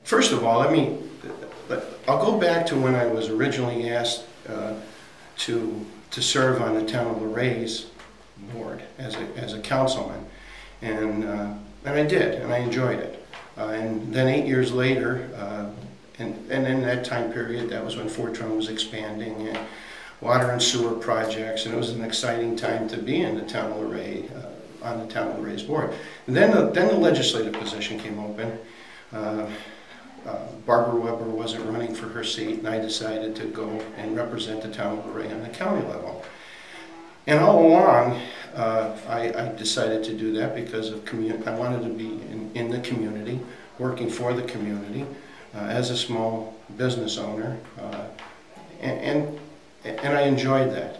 First of all, I'll go back to when I was originally asked to serve on the town of Luray's board as a councilman, and I did, and I enjoyed it. And then 8 years later, and in that time period, that was when Fortran was expanding, and water and sewer projects, and it was an exciting time to be in the town of Luray, on the town of Luray's board. And then the legislative position came open. Barbara Weber wasn't running for her seat, and I decided to go and represent the town of Luray on the county level. And all along, I decided to do that because of I wanted to be in the community, working for the community as a small business owner, and I enjoyed that.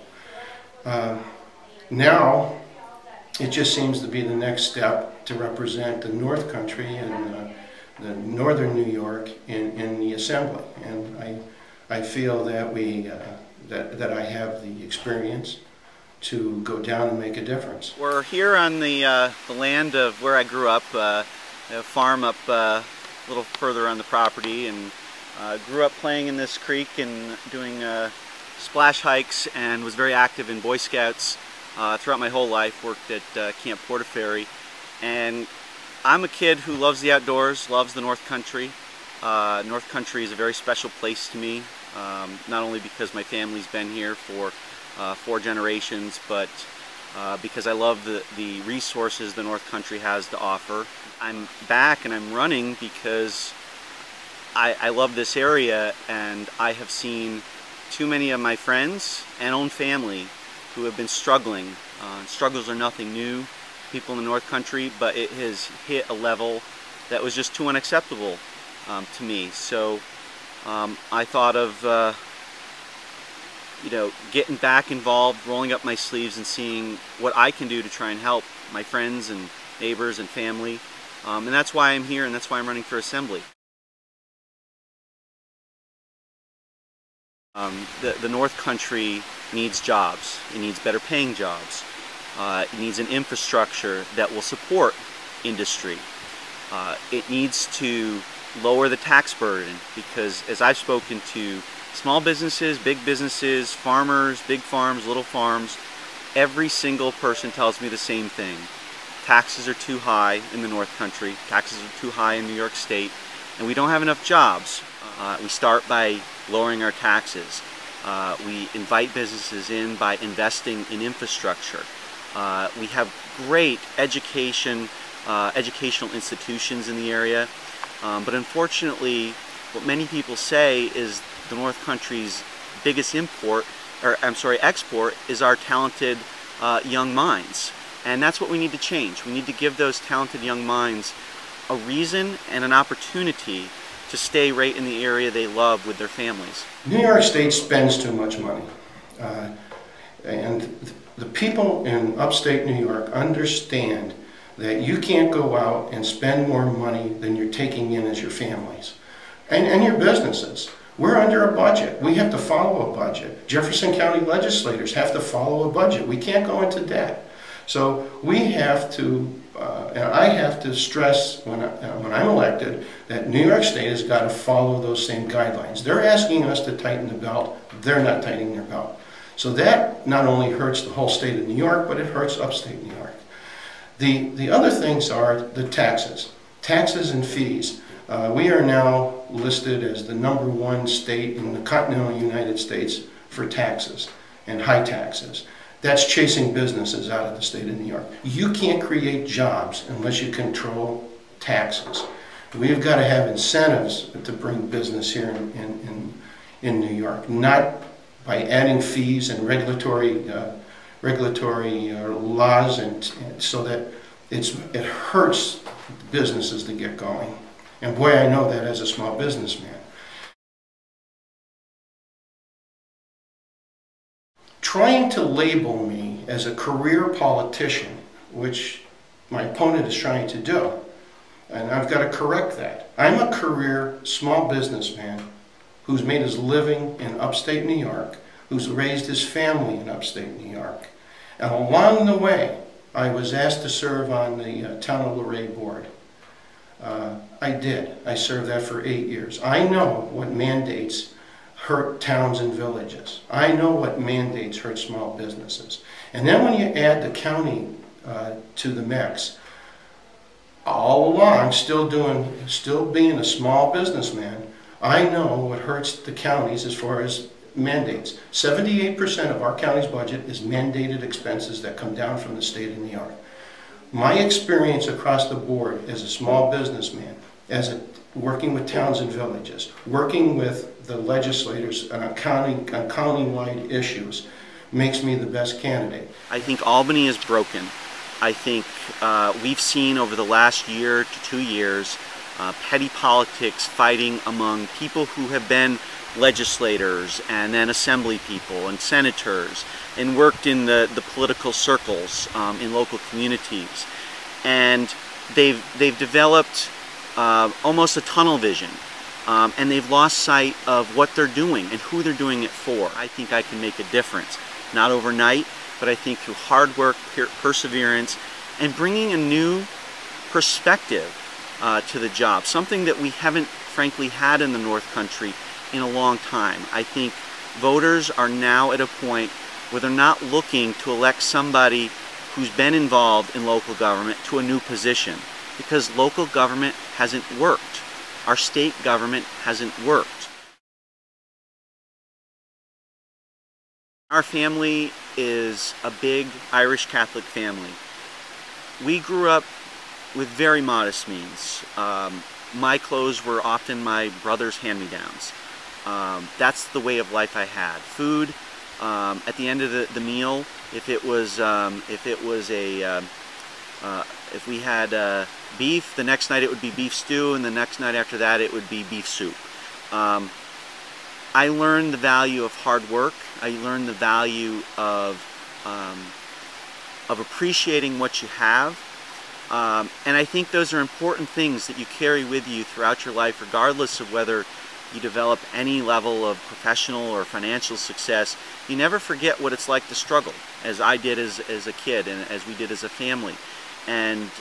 Now, it just seems to be the next step to represent the North Country and the Northern New York in the Assembly, and I feel that that I have the experience to go down and make a difference. We're here on the land of where I grew up, a farm up a little further on the property, and grew up playing in this creek and doing splash hikes, and was very active in Boy Scouts throughout my whole life. Worked at Camp Portaferry, and I'm a kid who loves the outdoors, loves the North Country. North Country is a very special place to me, not only because my family's been here for 4 generations, but because I love the resources the North Country has to offer. I'm back and I'm running because I love this area, and I have seen too many of my friends and own family who have been struggling. Struggles are nothing new, people in the North Country, but it has hit a level that was just too unacceptable to me. So I thought of getting back involved, rolling up my sleeves and seeing what I can do to try and help my friends and neighbors and family. And that's why I'm here, and that's why I'm running for Assembly. The North Country needs jobs. It needs better paying jobs. It needs an infrastructure that will support industry. It needs to lower the tax burden, because as I've spoken to small businesses, big businesses, farmers, big farms, little farms, every single person tells me the same thing. Taxes are too high in the North Country, taxes are too high in New York State, and we don't have enough jobs. We start by lowering our taxes. We invite businesses in by investing in infrastructure. We have great educational institutions in the area, but unfortunately, what many people say is the North Country's biggest export is our talented young minds. And that's what we need to change. We need to give those talented young minds a reason and an opportunity to stay right in the area they love with their families. New York State spends too much money. And the people in upstate New York understand that you can't go out and spend more money than you're taking in as your families and your businesses. We're under a budget. We have to follow a budget. Jefferson County legislators have to follow a budget. We can't go into debt. So we have to, and I have to stress when I'm elected, that New York State has got to follow those same guidelines. They're asking us to tighten the belt. They're not tightening their belt. So that not only hurts the whole state of New York, but it hurts upstate New York. The other things are the taxes. Taxes and fees. We are now listed as the #1 state in the continental United States for taxes and high taxes. That's chasing businesses out of the state of New York. You can't create jobs unless you control taxes. We've got to have incentives to bring business here in New York, not by adding fees and regulatory laws, and so that it hurts businesses to get going. And boy, I know that as a small businessman. Trying to label me as a career politician, which my opponent is trying to do, and I've got to correct that. I'm a career small businessman who's made his living in upstate New York, who's raised his family in upstate New York. And along the way, I was asked to serve on the Town of Luray board. I did. I served that for 8 years. I know what mandates hurt towns and villages. I know what mandates hurt small businesses. And then when you add the county to the mix, all along, still being a small businessman, I know what hurts the counties as far as mandates. 78% of our county's budget is mandated expenses that come down from the state of New York. My experience across the board as a small businessman, working with towns and villages, working with the legislators on county-wide issues, makes me the best candidate. I think Albany is broken. I think we've seen over the last year to 2 years petty politics fighting among people who have been legislators and then assembly people and senators and worked in the political circles in local communities. And they've developed almost a tunnel vision. And they've lost sight of what they're doing and who they're doing it for. I think I can make a difference. Not overnight, but I think through hard work, perseverance, and bringing a new perspective to the job. Something that we haven't, frankly, had in the North Country in a long time. I think voters are now at a point where they're not looking to elect somebody who's been involved in local government to a new position, because local government hasn't worked. Our state government hasn't worked. Our family is a big Irish Catholic family. We grew up with very modest means. My clothes were often my brother's hand-me-downs. That's the way of life I had. Food, at the end of the meal, if we had beef, the next night it would be beef stew, and the next night after that it would be beef soup. I learned the value of hard work. I learned the value of appreciating what you have. And I think those are important things that you carry with you throughout your life, regardless of whether you develop any level of professional or financial success. You never forget what it's like to struggle, as I did as a kid and as we did as a family, and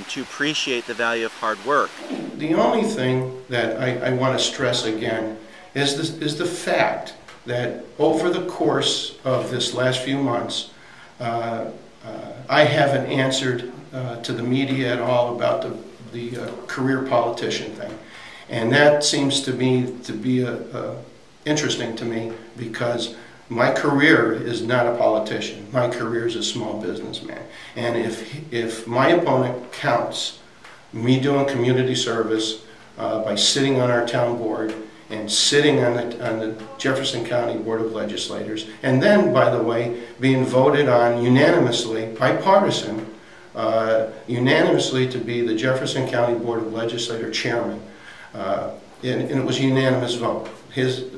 to appreciate the value of hard work. The only thing that I want to stress again is the fact that over the course of this last few months, I haven't answered to the media at all about the career politician thing. And that seems to me to be interesting to me, because my career is not a politician. My career is a small businessman. And if my opponent counts me doing community service by sitting on our town board and sitting on the Jefferson County Board of Legislators, and then, by the way, being voted on unanimously, bipartisan, unanimously to be the Jefferson County Board of Legislature chairman. And it was a unanimous vote.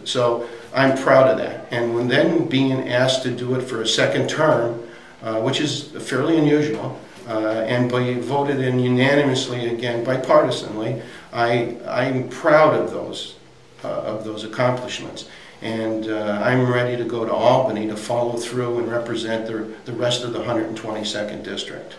So I'm proud of that. And when then being asked to do it for a second term, which is fairly unusual, and be voted in unanimously again, bipartisanly, I'm proud of those accomplishments. And I'm ready to go to Albany to follow through and represent the rest of the 122nd District.